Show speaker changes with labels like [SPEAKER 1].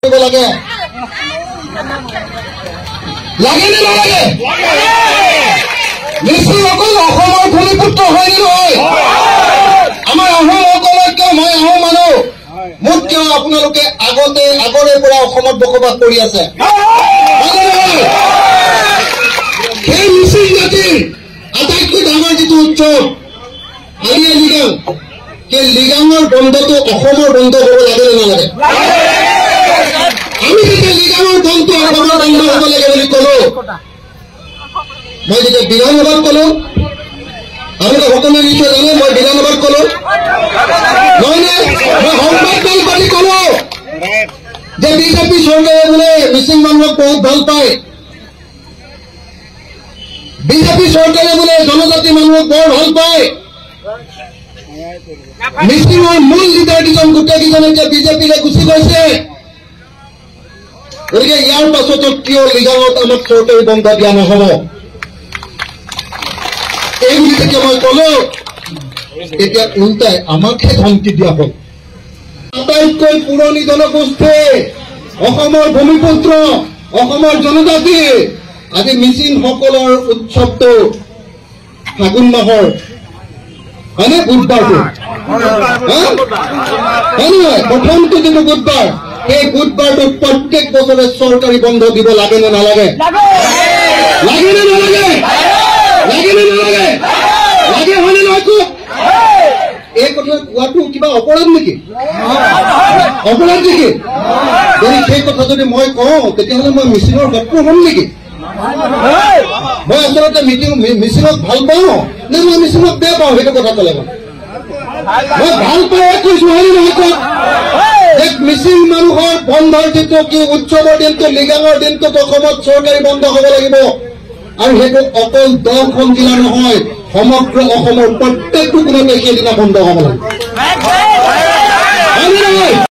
[SPEAKER 1] কৰিব লাগে লাগেনে নালাগে মিচিং অকল অসমৰ ভূমিপুত্ৰ হয় নহয় আমাৰ আহোমসকলক মই আহোম মানুহ মোক কিয় আপোনালোকে আগৰে পৰা অসমত বসবাস কৰি আছে সেই মিচিং জাতিৰ আটাইতকৈ ডাঙৰ যিটো উৎসৱ আলিয়া লিগাং সেই লিগাঙৰ বন্ধটো অসমৰ বন্ধ হ'ব লাগে নালাগে আমি যেতিয়া লিগাঙৰ বন্ধটো অসমৰ বন্ধ হ'ব লাগে বুলি ক'লো মই যেতিয়া বিধানসভাত ক'লো আপোনালোকে সকলোৱে নিশ্চয় জানে মই বিধানসভাত ক'লো নহয়নে মই সংবাদমেল পাতি ক'লো যে বিজেপি চৰকাৰে বোলে মিচিং মানুহক বহুত ভাল পায় বিজেপি চৰকাৰে বোলে জনজাতি মানুহক বৰ ভাল পায় মিচিঙৰ মূল লিডাৰ কেইজন গোটেইকেইজন এতিয়া বিজেপিৰে গুচি গৈছে গতিকে ইয়াৰ পাছতো কিয় লিগাঙত আমাক চৰকাৰী বন্ধ দিয়া নহ'ব এইবুলি যেতিয়া মই ক'লো এতিয়া উল্টাই আমাকহে ধমকি দিয়া হ'ল আটাইতকৈ পুৰণি জনগোষ্ঠী অসমৰ ভূমিপুত্ৰ অসমৰ জনজাতি আজি মিচিংসকলৰ উৎসৱটো ফাগুন মাহৰ হয়নে বুধবাৰটো হয় নহয় প্ৰথমটো যিটো বুধবাৰ সেই বুধবাৰটোত প্ৰত্যেক বছৰে চৰকাৰী বন্ধ দিব লাগে নে নালাগে লাগেনে নালাগে লাগেনে নালাগে লাগে হয়নে নহয় কওক এই কথা কোৱাটো কিবা অপৰাধ নেকি অপৰাধ নেকি যদি সেই কথা যদি মই কওঁ তেতিয়াহ'লে মই মিচিঙৰ শত্ৰু হ'ম নেকি মই আচলতে মিচিঙক ভাল পাওঁ নে মই মিচিঙক বেয়া পাওঁ সেইটো কথা ক'লে মই ভাল পাওঁ কৈছো হয়নে নহয় কওক এক মিচিং মানুহৰ বন্ধৰ যিটো কি উৎসৱৰ দিনটো লিগাঙৰ দিনটোত অসমত চৰকাৰী বন্ধ হ'ব লাগিব আৰু সেইটো অকল 10খন জিলা নহয় সমগ্ৰ অসমৰ প্ৰত্যেকটো কোণতে সেইদিনা বন্ধ হ'ব লাগিব